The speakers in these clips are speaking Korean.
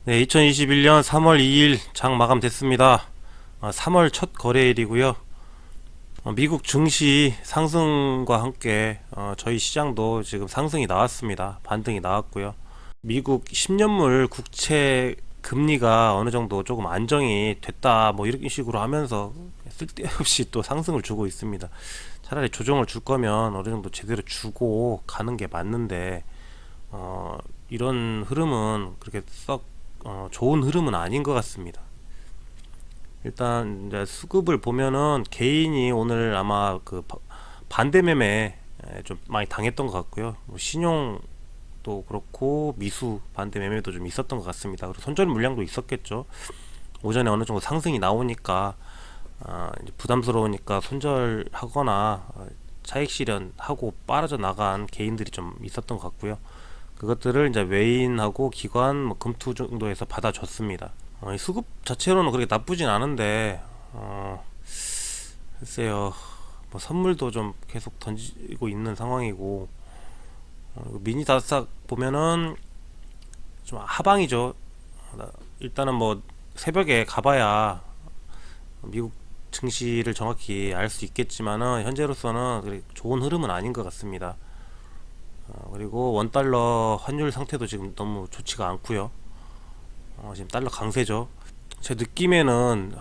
네, 2021년 3월 2일 장 마감됐습니다. 3월 첫 거래일이고요. 미국 증시 상승과 함께 저희 시장도 지금 상승이 나왔습니다. 반등이 나왔고요. 미국 10년물 국채 금리가 어느 정도 조금 안정이 됐다 뭐 이런 식으로 하면서 쓸데없이 또 상승을 주고 있습니다. 차라리 조정을 줄 거면 어느 정도 제대로 주고 가는 게 맞는데 이런 흐름은 그렇게 썩 좋은 흐름은 아닌 것 같습니다. 일단 이제 수급을 보면은 개인이 오늘 아마 그 반대 매매 좀 많이 당했던 것 같고요. 뭐 신용도 그렇고 미수 반대 매매도 좀 있었던 것 같습니다. 그리고 손절 물량도 있었겠죠. 오전에 어느 정도 상승이 나오니까 이제 부담스러우니까 손절하거나 차익 실현하고 빠져 나간 개인들이 좀 있었던 것 같고요. 그것들을 이제 외인하고 기관 뭐 금투 정도에서 받아줬습니다. 이 수급 자체로는 그렇게 나쁘진 않은데 글쎄요, 뭐 선물도 좀 계속 던지고 있는 상황이고 미니 다스닥 보면은 좀 하방이죠. 일단은 뭐 새벽에 가봐야 미국 증시를 정확히 알 수 있겠지만은 현재로서는 그렇게 좋은 흐름은 아닌 것 같습니다. 그리고 원달러 환율 상태도 지금 너무 좋지가 않고요. 지금 달러 강세죠. 제 느낌에는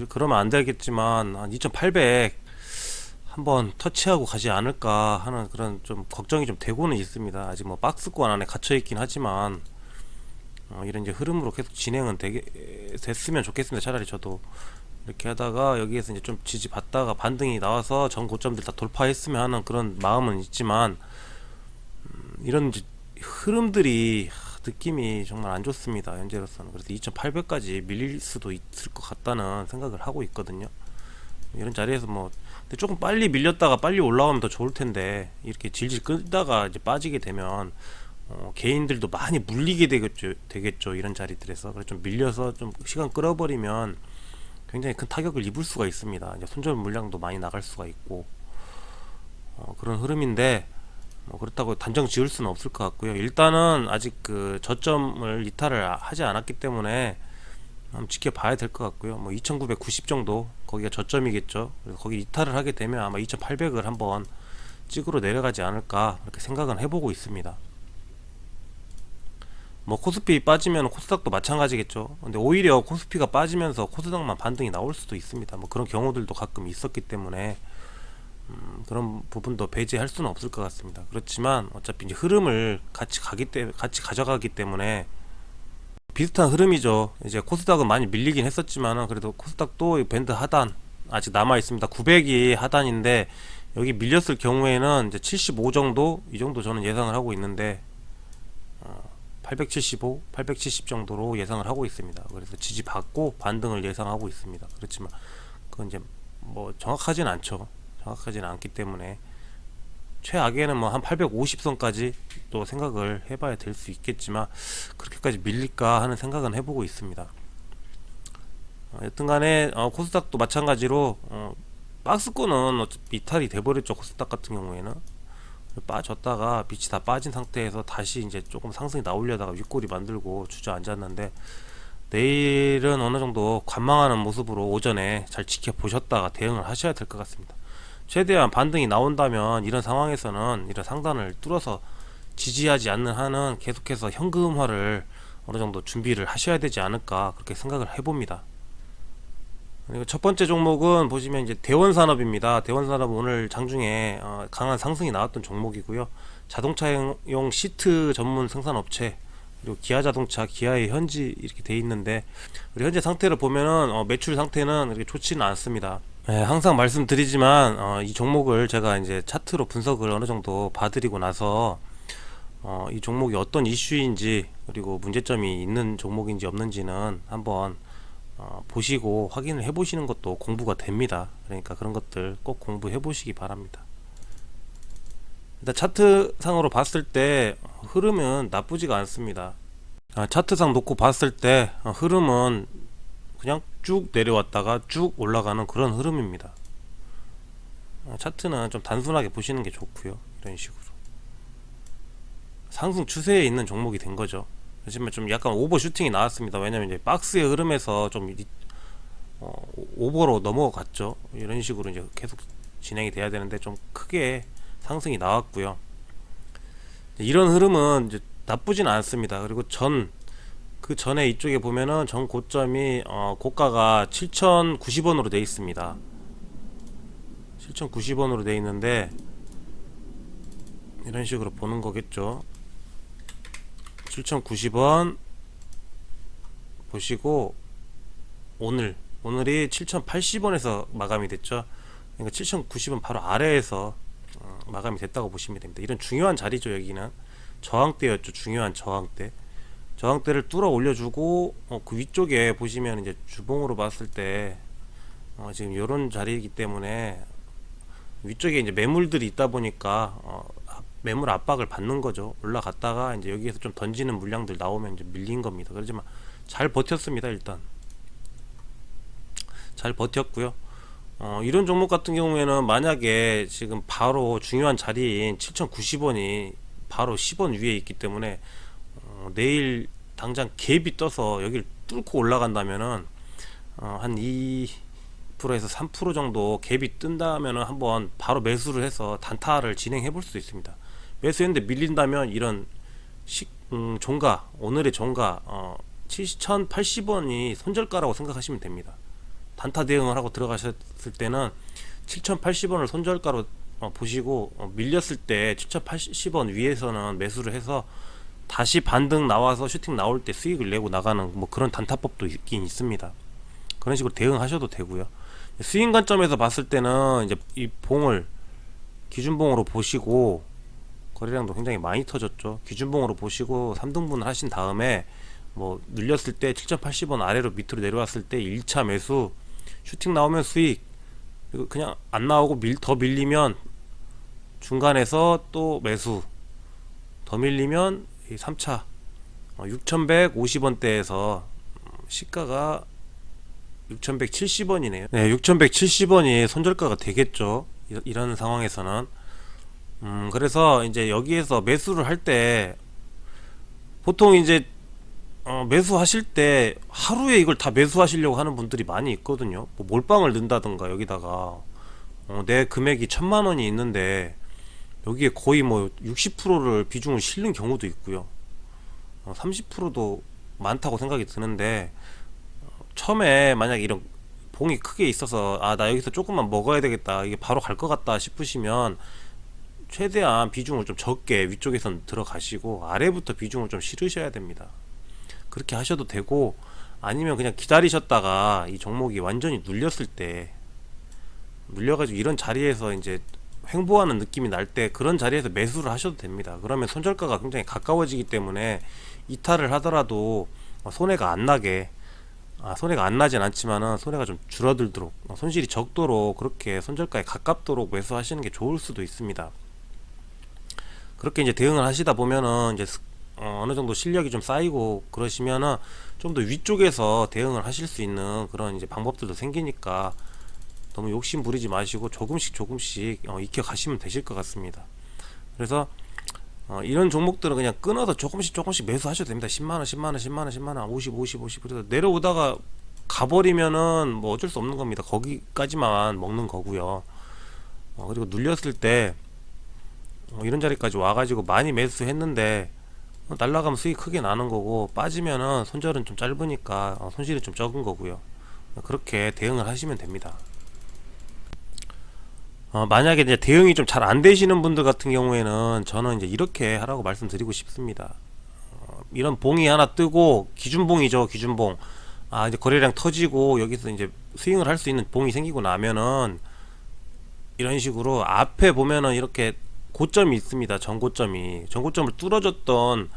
그러면 안 되겠지만 한 2,800 한번 터치하고 가지 않을까 하는 그런 좀 걱정이 좀 되고는 있습니다. 아직 뭐 박스권 안에 갇혀 있긴 하지만 이런 이제 흐름으로 계속 진행은 됐으면 좋겠습니다. 차라리 저도 이렇게 하다가 여기에서 이제 좀 지지받다가 반등이 나와서 전 고점들 다 돌파했으면 하는 그런 마음은 있지만 이런 이제 흐름들이 느낌이 정말 안 좋습니다. 현재로서는. 그래서 2,800까지 밀릴 수도 있을 것 같다는 생각을 하고 있거든요. 이런 자리에서 뭐 근데 조금 빨리 밀렸다가 빨리 올라오면 더 좋을 텐데 이렇게 질질 끌다가 이제 빠지게 되면 개인들도 많이 물리게 되겠죠. 이런 자리들에서. 그래서 좀 밀려서 좀 시간 끌어버리면 굉장히 큰 타격을 입을 수가 있습니다. 이제 손절 물량도 많이 나갈 수가 있고 그런 흐름인데 뭐 그렇다고 단정 지을 수는 없을 것 같고요. 일단은 아직 그 저점을 이탈을 하지 않았기 때문에 한번 지켜봐야 될 것 같고요. 뭐 2,990 정도 거기가 저점이겠죠. 그래서 거기 이탈을 하게 되면 아마 2,800을 한번 찍으러 내려가지 않을까 그렇게 생각은 해보고 있습니다. 뭐 코스피 빠지면 코스닥도 마찬가지겠죠. 근데 오히려 코스피가 빠지면서 코스닥만 반등이 나올 수도 있습니다. 뭐 그런 경우들도 가끔 있었기 때문에 그런 부분도 배제할 수는 없을 것 같습니다. 그렇지만 어차피 이제 흐름을 같이 가져가기 때문에 비슷한 흐름이죠. 이제 코스닥은 많이 밀리긴 했었지만은 그래도 코스닥도 밴드 하단 아직 남아 있습니다. 900이 하단인데 여기 밀렸을 경우에는 이제 75 정도 이 정도 저는 예상을 하고 있는데 875, 870 정도로 예상을 하고 있습니다. 그래서 지지받고 반등을 예상하고 있습니다. 그렇지만 그건 이제 뭐 정확하진 않죠. 정확하지는 않기 때문에 최악에는 뭐 한 850선까지 또 생각을 해봐야 될 수 있겠지만 그렇게까지 밀릴까 하는 생각은 해보고 있습니다. 여튼간에 코스닥도 마찬가지로 박스권은 어차피 이탈이 돼버렸죠. 코스닥 같은 경우에는 빠졌다가 빛이 다 빠진 상태에서 다시 이제 조금 상승이 나오려다가 윗골이 만들고 주저앉았는데 내일은 어느 정도 관망하는 모습으로 오전에 잘 지켜보셨다가 대응을 하셔야 될 것 같습니다. 최대한 반등이 나온다면 이런 상황에서는 이런 상단을 뚫어서 지지하지 않는 한은 계속해서 현금화를 어느 정도 준비를 하셔야 되지 않을까 그렇게 생각을 해봅니다. 그리고 첫 번째 종목은 보시면 이제 대원산업입니다. 대원산업은 오늘 장중에 강한 상승이 나왔던 종목이고요. 자동차용 시트 전문 생산업체 그리고 기아자동차, 기아의 현지 이렇게 돼 있는데 우리 현재 상태를 보면은 매출 상태는 이렇게 좋지는 않습니다. 네, 항상 말씀드리지만 이 종목을 제가 이제 차트로 분석을 어느 정도 봐드리고 나서 이 종목이 어떤 이슈인지 그리고 문제점이 있는 종목인지 없는지는 한번 보시고 확인을 해보시는 것도 공부가 됩니다. 그러니까 그런 것들 꼭 공부해 보시기 바랍니다. 일단 차트상으로 봤을 때 흐름은 나쁘지가 않습니다. 차트상 놓고 봤을 때 흐름은 그냥 쭉 내려왔다가 쭉 올라가는 그런 흐름입니다. 차트는 좀 단순하게 보시는 게 좋고요. 이런 식으로 상승 추세에 있는 종목이 된 거죠. 하지만 좀 약간 오버 슈팅이 나왔습니다. 왜냐면 이제 박스의 흐름에서 좀 오버로 넘어갔죠. 이런 식으로 이제 계속 진행이 돼야 되는데 좀 크게 상승이 나왔고요. 이런 흐름은 이제 나쁘진 않습니다. 그리고 그 전에 이쪽에 보면은 전 고점이 고가가 7,090원으로 돼 있습니다. 7,090원으로 돼 있는데 이런 식으로 보는 거겠죠. 7,090원 보시고 오늘이 7,080원에서 마감이 됐죠. 그러니까 7,090원 바로 아래에서 마감이 됐다고 보시면 됩니다. 이런 중요한 자리죠. 여기는 저항대였죠. 중요한 저항대를 뚫어 올려주고 그 위쪽에 보시면 이제 주봉으로 봤을 때 지금 이런 자리이기 때문에 위쪽에 이제 매물들이 있다 보니까 매물 압박을 받는 거죠. 올라갔다가 이제 여기에서 좀 던지는 물량들 나오면 이제 밀린 겁니다. 그렇지만 잘 버텼습니다. 일단 잘 버텼고요. 이런 종목 같은 경우에는 만약에 지금 바로 중요한 자리인 7,090원이 바로 10원 위에 있기 때문에 내일 당장 갭이 떠서 여기를 뚫고 올라간다면은 한 2%에서 3% 정도 갭이 뜬다면은 한번 바로 매수를 해서 단타를 진행해 볼 수 있습니다. 매수했는데 밀린다면 이런 종가, 오늘의 종가 7,080원이 손절가라고 생각하시면 됩니다. 단타 대응을 하고 들어가셨을 때는 7,080원을 손절가로 보시고 밀렸을 때 7,080원 위에서는 매수를 해서 다시 반등 나와서 슈팅 나올 때 수익을 내고 나가는 뭐 그런 단타법도 있긴 있습니다. 그런 식으로 대응하셔도 되고요. 수익 관점에서 봤을 때는 이제 이 봉을 기준봉으로 보시고 거래량도 굉장히 많이 터졌죠. 기준봉으로 보시고 3등분을 하신 다음에 뭐 눌렸을 때 7,080원 아래로 밑으로 내려왔을 때 1차 매수, 슈팅 나오면 수익, 그리고 그냥 안 나오고 더 밀리면 중간에서 또 매수, 더 밀리면 3차 6,150원대에서 시가가 6,170원이네요. 네, 6,170원이 손절가가 되겠죠. 이런 상황에서는 그래서 이제 여기에서 매수를 할 때 보통 이제 매수하실 때 하루에 이걸 다 매수하시려고 하는 분들이 많이 있거든요. 뭐 몰빵을 넣는다든가 여기다가 내 금액이 1,000만원이 있는데 여기에 거의 뭐 60%를 비중을 실는 경우도 있고요. 30%도 많다고 생각이 드는데 처음에 만약에 이런 봉이 크게 있어서 나 여기서 조금만 먹어야 되겠다, 이게 바로 갈 것 같다 싶으시면 최대한 비중을 좀 적게 위쪽에선 들어가시고 아래부터 비중을 좀 실으셔야 됩니다. 그렇게 하셔도 되고, 아니면 그냥 기다리셨다가 이 종목이 완전히 눌렸을 때, 눌려가지고 이런 자리에서 이제 횡보하는 느낌이 날 때 그런 자리에서 매수를 하셔도 됩니다. 그러면 손절가가 굉장히 가까워지기 때문에 이탈을 하더라도 손해가 안 나게, 손해가 안 나진 않지만은 손해가 좀 줄어들도록, 손실이 적도록, 그렇게 손절가에 가깝도록 매수하시는 게 좋을 수도 있습니다. 그렇게 이제 대응을 하시다 보면은 이제 어느 정도 실력이 좀 쌓이고 그러시면은 좀 더 위쪽에서 대응을 하실 수 있는 그런 이제 방법들도 생기니까 너무 욕심 부리지 마시고 조금씩 익혀 가시면 되실 것 같습니다. 그래서 이런 종목들은 그냥 끊어서 조금씩 매수하셔도 됩니다. 10만원, 10만원, 10만원, 10만원, 50 그래서 내려오다가 가버리면은 뭐 어쩔 수 없는 겁니다. 거기까지만 먹는 거고요. 그리고 눌렸을 때 이런 자리까지 와가지고 많이 매수했는데 날라가면 수익 크게 나는 거고, 빠지면은 손절은 좀 짧으니까 손실이 좀 적은 거고요. 그렇게 대응을 하시면 됩니다. 만약에 이제 대응이 좀 잘 안 되시는 분들 같은 경우에는 저는 이제 이렇게 하라고 말씀드리고 싶습니다. 이런 봉이 하나 뜨고, 기준봉이죠, 기준봉. 이제 거래량 터지고 여기서 이제 스윙을 할 수 있는 봉이 생기고 나면은 이런 식으로 앞에 보면은 이렇게 고점이 있습니다. 전고점을 뚫어줬던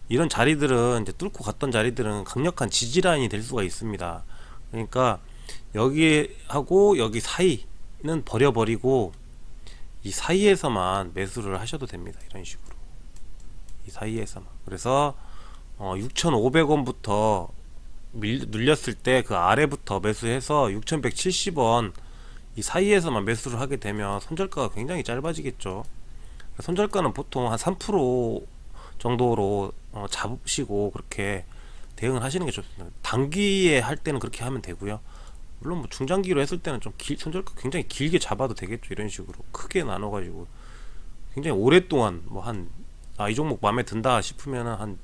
이런 자리들은, 이제 뚫고 갔던 자리들은 강력한 지지라인이 될 수가 있습니다. 그러니까 여기하고 여기 사이는 버려버리고 이 사이에서만 매수를 하셔도 됩니다. 이런 식으로 이 사이에서만. 그래서 6,500원부터 눌렸을 때 그 아래부터 매수해서 6,170원 이 사이에서만 매수를 하게 되면 손절가가 굉장히 짧아지겠죠. 손절가는 보통 한 3% 정도로 잡으시고 그렇게 대응을 하시는 게 좋습니다. 단기에 할 때는 그렇게 하면 되고요. 물론 뭐 중장기로 했을 때는 좀 손절가 굉장히 길게 잡아도 되겠죠. 이런 식으로 크게 나눠가지고 굉장히 오랫동안 뭐 이 종목 마음에 든다 싶으면은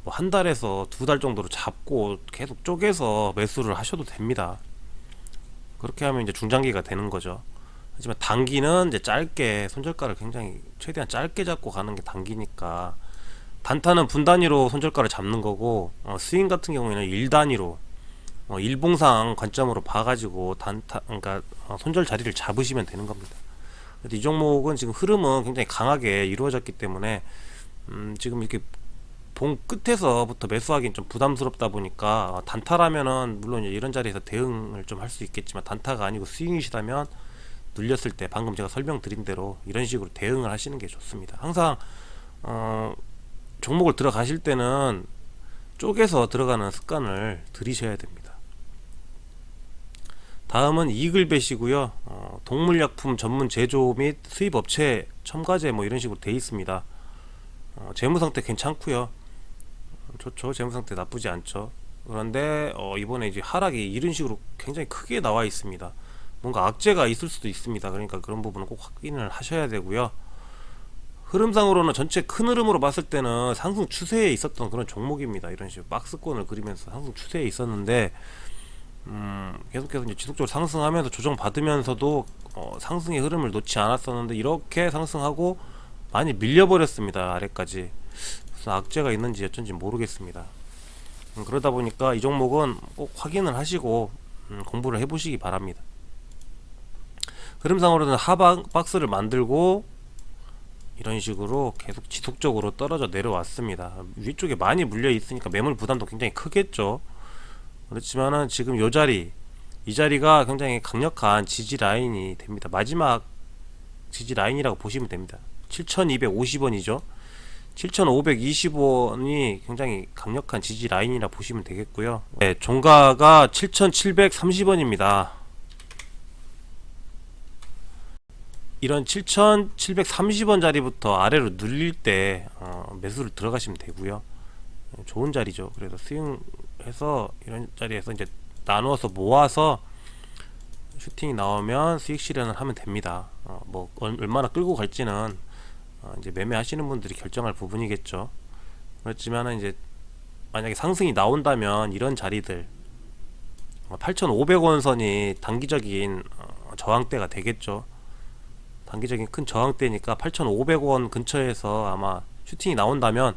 뭐 한 달에서 두 달 정도로 잡고 계속 쪼개서 매수를 하셔도 됩니다. 그렇게 하면 이제 중장기가 되는 거죠. 하지만 단기는 이제 짧게 손절가를 굉장히 최대한 짧게 잡고 가는 게 단기니까, 단타는 분 단위로 손절가를 잡는 거고, 스윙 같은 경우에는 일 단위로 일봉상 관점으로 봐가지고 단타, 그러니까 손절 자리를 잡으시면 되는 겁니다. 그래도 이 종목은 지금 흐름은 굉장히 강하게 이루어졌기 때문에 지금 이렇게 봉 끝에서부터 매수하기는 좀 부담스럽다 보니까, 단타라면은 물론 이런 자리에서 대응을 좀 할 수 있겠지만, 단타가 아니고 스윙이시다면 눌렸을 때 방금 제가 설명드린 대로 이런 식으로 대응을 하시는 게 좋습니다. 항상 종목을 들어가실 때는 쪼개서 들어가는 습관을 들이셔야 됩니다. 다음은 이글벳이고요. 동물약품 전문 제조 및 수입 업체 첨가제 뭐 이런 식으로 돼 있습니다. 재무 상태 괜찮고요. 좋죠. 재무 상태 나쁘지 않죠. 그런데 이번에 이제 하락이 이런 식으로 굉장히 크게 나와 있습니다. 뭔가 악재가 있을 수도 있습니다. 그러니까 그런 부분은 꼭 확인을 하셔야 되고요. 흐름상으로는 전체 큰 흐름으로 봤을 때는 상승 추세에 있었던 그런 종목입니다. 이런 식으로 박스권을 그리면서 상승 추세에 있었는데, 계속해서 이제 지속적으로 상승하면서 조정받으면서도 상승의 흐름을 놓지 않았었는데, 이렇게 상승하고 많이 밀려버렸습니다. 아래까지. 무슨 악재가 있는지 어쩐지 모르겠습니다. 그러다 보니까 이 종목은 꼭 확인을 하시고 공부를 해보시기 바랍니다. 흐름상으로는 하방 박스를 만들고 이런 식으로 계속 지속적으로 떨어져 내려왔습니다. 위쪽에 많이 물려 있으니까 매물 부담도 굉장히 크겠죠. 그렇지만은 지금 이 자리가 굉장히 강력한 지지 라인이 됩니다. 마지막 지지 라인이라고 보시면 됩니다. 7,250원이죠. 7,520원이 굉장히 강력한 지지 라인이라 보시면 되겠고요. 네, 종가가 7,730원입니다. 이런 7,730원 자리부터 아래로 눌릴 때 매수를 들어가시면 되고요. 좋은 자리죠. 그래서 스윙해서 이런 자리에서 이제 나누어서 모아서 슈팅이 나오면 수익 실현을 하면 됩니다. 뭐 얼마나 끌고 갈지는 이제 매매하시는 분들이 결정할 부분이겠죠. 그렇지만은 이제 만약에 상승이 나온다면 이런 자리들 8,500원 선이 단기적인 저항대가 되겠죠. 단기적인 큰 저항대니까 8,500원 근처에서 아마 슈팅이 나온다면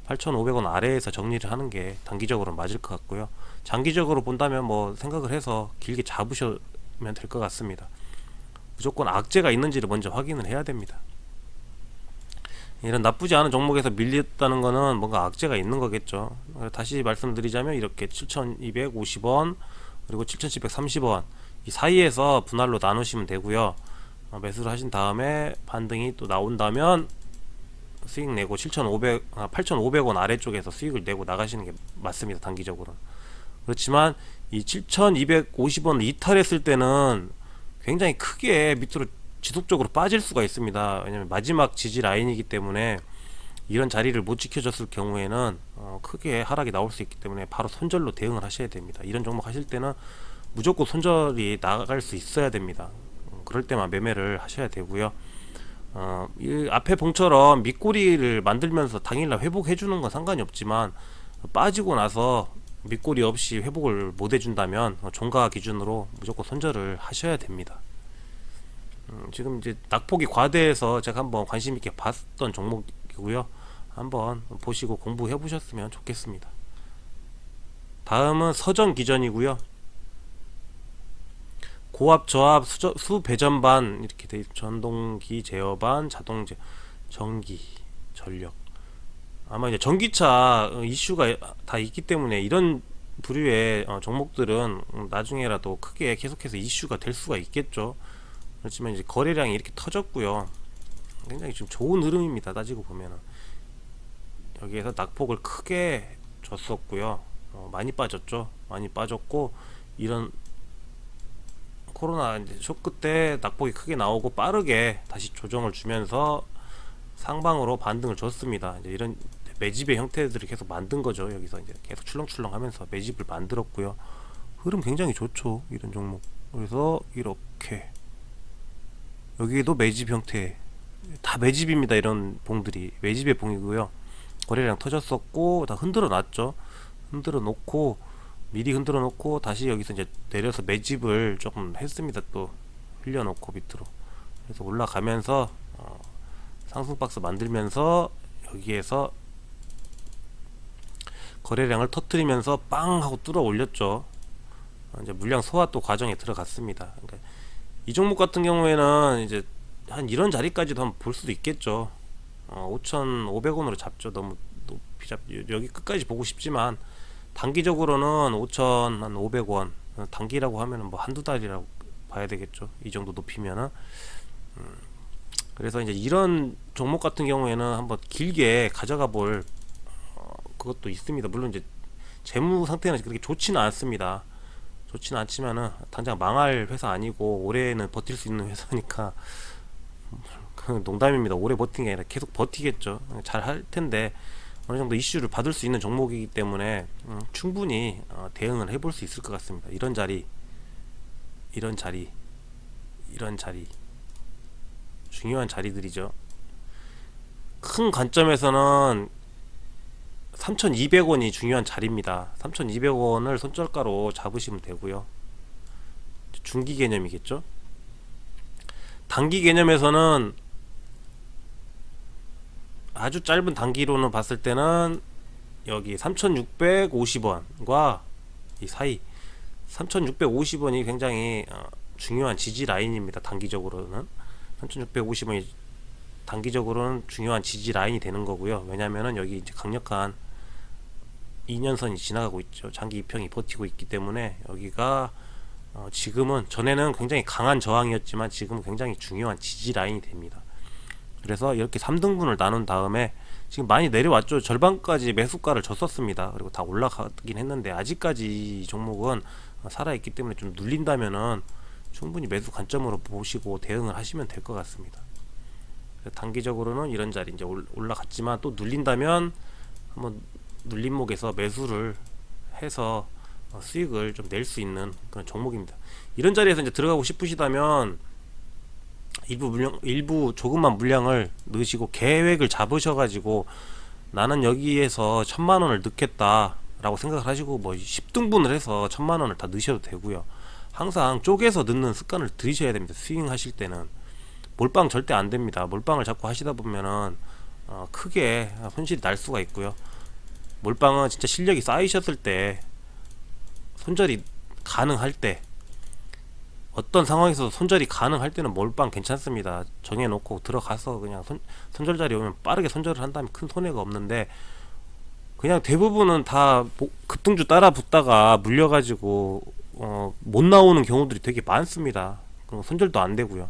8,500원 아래에서 정리를 하는 게 단기적으로 맞을 것 같고요. 장기적으로 본다면 뭐 생각을 해서 길게 잡으시면 될 것 같습니다. 무조건 악재가 있는지를 먼저 확인을 해야 됩니다. 이런 나쁘지 않은 종목에서 밀렸다는 거는 뭔가 악재가 있는 거겠죠. 다시 말씀드리자면 이렇게 7,250원 그리고 7,730원 이 사이에서 분할로 나누시면 되고요. 매수를 하신 다음에 반등이 또 나온다면 수익 내고 8,500원 아래쪽에서 수익을 내고 나가시는 게 맞습니다. 단기적으로. 그렇지만 이 7,250원 이탈했을 때는 굉장히 크게 밑으로 지속적으로 빠질 수가 있습니다. 왜냐면 마지막 지지 라인이기 때문에 이런 자리를 못 지켜줬을 경우에는 크게 하락이 나올 수 있기 때문에 바로 손절로 대응을 하셔야 됩니다. 이런 종목 하실 때는 무조건 손절이 나갈 수 있어야 됩니다. 그럴 때만 매매를 하셔야 되고요. 이 앞에 봉처럼 밑꼬리를 만들면서 당일날 회복해 주는 건 상관이 없지만, 빠지고 나서 밑꼬리 없이 회복을 못 해준다면 종가 기준으로 무조건 손절을 하셔야 됩니다. 지금 이제 낙폭이 과대해서 제가 한번 관심 있게 봤던 종목이고요. 한번 보시고 공부해 보셨으면 좋겠습니다. 다음은 서전 기전이고요. 고압, 저압, 수배전반 이렇게 돼 전동기 제어반, 자동제, 전기, 전력. 아마 이제 전기차 이슈가 다 있기 때문에 이런 부류의 종목들은 나중에라도 크게 계속해서 이슈가 될 수가 있겠죠. 그렇지만 이제 거래량이 이렇게 터졌고요. 굉장히 좀 좋은 흐름입니다. 따지고 보면은 여기에서 낙폭을 크게 줬었고요. 많이 빠졌죠. 많이 빠졌고, 이런 코로나 쇼크 때 낙폭이 크게 나오고 빠르게 다시 조정을 주면서 상방으로 반등을 줬습니다. 이제 이런 매집의 형태들을 계속 만든 거죠. 여기서 이제 계속 출렁출렁 하면서 매집을 만들었고요. 흐름 굉장히 좋죠. 이런 종목. 그래서 이렇게 여기에도 매집 형태, 다 매집입니다. 이런 봉들이 매집의 봉이고요. 거래량 터졌었고 다 흔들어 놨죠. 흔들어 놓고 미리 흔들어 놓고 다시 여기서 이제 내려서 매집을 조금 했습니다. 또 흘려 놓고 밑으로. 그래서 올라가면서 상승 박스 만들면서 여기에서 거래량을 터뜨리면서 빵 하고 뚫어 올렸죠. 이제 물량 소화 또 과정에 들어갔습니다. 그러니까 이 종목 같은 경우에는 이제 한 이런 자리까지도 한번 볼 수도 있겠죠. 5,500원으로 잡죠. 너무 높이 여기 끝까지 보고 싶지만 단기적으로는 5,500원 단기라고 하면은 뭐 한두 달이라고 봐야 되겠죠. 이 정도 높이면은. 그래서 이제 이런 종목 같은 경우에는 한번 길게 가져가 볼 그것도 있습니다. 물론 이제 재무 상태는 그렇게 좋지는 않습니다. 좋지는 않지만은 당장 망할 회사 아니고 올해는 버틸 수 있는 회사니까 농담입니다. 오래 버틴 게 아니라 계속 버티겠죠. 잘 할 텐데 어느 정도 이슈를 받을 수 있는 종목이기 때문에 충분히 대응을 해볼 수 있을 것 같습니다. 이런 자리, 이런 자리, 이런 자리 중요한 자리들이죠. 큰 관점에서는 3,200원이 중요한 자리입니다. 3,200원을 손절가로 잡으시면 되고요. 중기 개념이겠죠. 단기 개념에서는 아주 짧은 단기로는 봤을 때는 여기 3,650원과 이 사이 3,650원이 굉장히 중요한 지지 라인입니다. 단기적으로는 3,650원이 단기적으로는 중요한 지지 라인이 되는 거고요. 왜냐면은 여기 이제 강력한 2년선이 지나가고 있죠. 장기 이평이 버티고 있기 때문에 여기가 지금은 전에는 굉장히 강한 저항이었지만 지금은 굉장히 중요한 지지 라인이 됩니다. 그래서 이렇게 3등분을 나눈 다음에 지금 많이 내려왔죠. 절반까지 매수가를 줬었습니다. 그리고 다 올라가긴 했는데 아직까지 이 종목은 살아있기 때문에 좀 눌린다면은 충분히 매수 관점으로 보시고 대응을 하시면 될 것 같습니다. 단기적으로는 이런 자리 이제 올라갔지만 또 눌린다면 한번 눌림목에서 매수를 해서 수익을 좀 낼 수 있는 그런 종목입니다. 이런 자리에서 이제 들어가고 싶으시다면 일부 조금만 물량을 넣으시고 계획을 잡으셔가지고 나는 여기에서 1,000만원을 넣겠다라고 생각을 하시고 뭐 10등분을 해서 1,000만원을 다 넣으셔도 되고요. 항상 쪼개서 넣는 습관을 들이셔야 됩니다. 스윙 하실 때는 몰빵 절대 안 됩니다. 몰빵을 자꾸 하시다 보면은 크게 손실이 날 수가 있고요. 몰빵은 진짜 실력이 쌓이셨을 때 손절이 가능할 때 어떤 상황에서 손절이 가능할 때는 몰빵 괜찮습니다. 정해놓고 들어가서 그냥 손절 자리 오면 빠르게 손절을 한다면 큰 손해가 없는데 그냥 대부분은 다 급등주 따라 붙다가 물려가지고 못 나오는 경우들이 되게 많습니다. 그럼 손절도 안 되고요.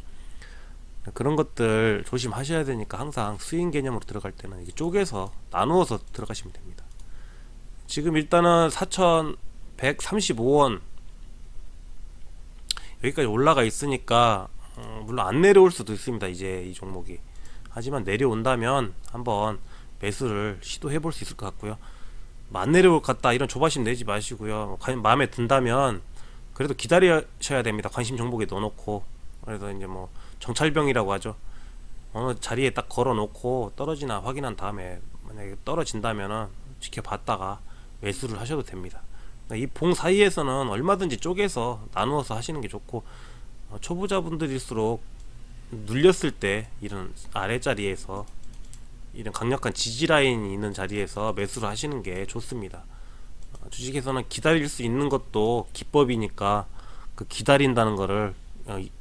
그런 것들 조심하셔야 되니까 항상 스윙 개념으로 들어갈 때는 이게 쪼개서 나누어서 들어가시면 됩니다. 지금 일단은 4,135원 여기까지 올라가 있으니까 물론 안 내려올 수도 있습니다. 이제 이 종목이 하지만 내려온다면 한번 매수를 시도해 볼 수 있을 것 같고요. 안 내려올 것 같다 이런 조바심 내지 마시고요. 마음에 든다면 그래도 기다리셔야 됩니다. 관심 종목에 넣어놓고 그래서 이제 뭐 정찰병이라고 하죠. 어느 자리에 딱 걸어 놓고 떨어지나 확인한 다음에 만약에 떨어진다면은 지켜봤다가 매수를 하셔도 됩니다. 이 봉 사이에서는 얼마든지 쪼개서 나누어서 하시는 게 좋고 초보자분들일수록 눌렸을 때 이런 아래자리에서 이런 강력한 지지라인이 있는 자리에서 매수를 하시는 게 좋습니다. 주식에서는 기다릴 수 있는 것도 기법이니까 그 기다린다는 거를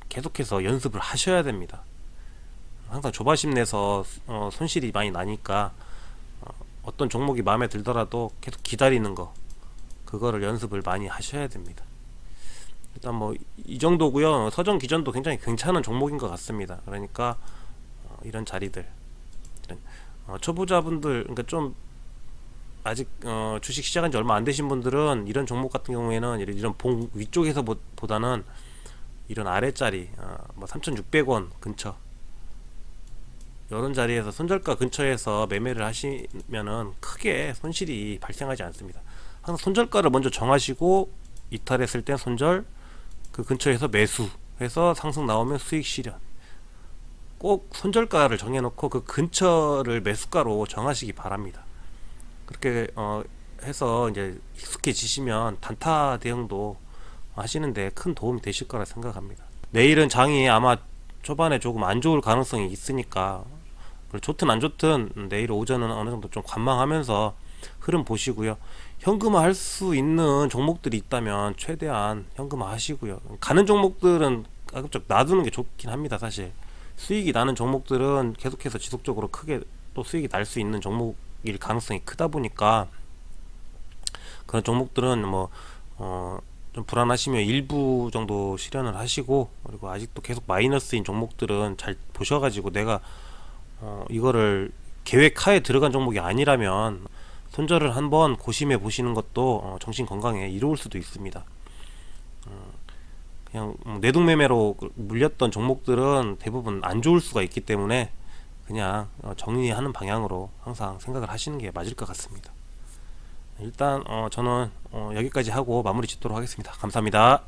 계속해서 연습을 하셔야 됩니다. 항상 조바심 내서 손실이 많이 나니까 어떤 종목이 마음에 들더라도 계속 기다리는 거 그거를 연습을 많이 하셔야 됩니다. 일단 뭐 이 정도고요. 서정 기전도 굉장히 괜찮은 종목인 것 같습니다. 그러니까 이런 자리들 이런 초보자분들 그러니까 좀 아직 주식 시작한 지 얼마 안 되신 분들은 이런 종목 같은 경우에는 이런 봉 위쪽에서 보다는 이런 아래짜리 뭐 3,600원 근처 이런 자리에서 손절가 근처에서 매매를 하시면은 크게 손실이 발생하지 않습니다. 항상 손절가를 먼저 정하시고 이탈했을 땐 손절, 그 근처에서 매수해서 상승 나오면 수익 실현. 꼭 손절가를 정해놓고 그 근처를 매수가로 정하시기 바랍니다. 그렇게 해서 이제 익숙해지시면 단타 대응도 하시는데 큰 도움이 되실 거라 생각합니다. 내일은 장이 아마 초반에 조금 안 좋을 가능성이 있으니까 좋든 안 좋든 내일 오전은 어느 정도 좀 관망하면서 흐름 보시고요. 현금화 할 수 있는 종목들이 있다면 최대한 현금화 하시고요. 가는 종목들은 가급적 놔두는 게 좋긴 합니다. 사실 수익이 나는 종목들은 계속해서 지속적으로 크게 또 수익이 날 수 있는 종목일 가능성이 크다 보니까 그런 종목들은 좀 불안하시면 일부 정도 실현을 하시고, 그리고 아직도 계속 마이너스인 종목들은 잘 보셔가지고 내가 이거를 계획하에 들어간 종목이 아니라면 손절을 한번 고심해 보시는 것도 정신 건강에 이로울 수도 있습니다. 그냥 내동매매로 물렸던 종목들은 대부분 안 좋을 수가 있기 때문에 그냥 정리하는 방향으로 항상 생각을 하시는 게 맞을 것 같습니다. 일단 저는 여기까지 하고 마무리 짓도록 하겠습니다. 감사합니다.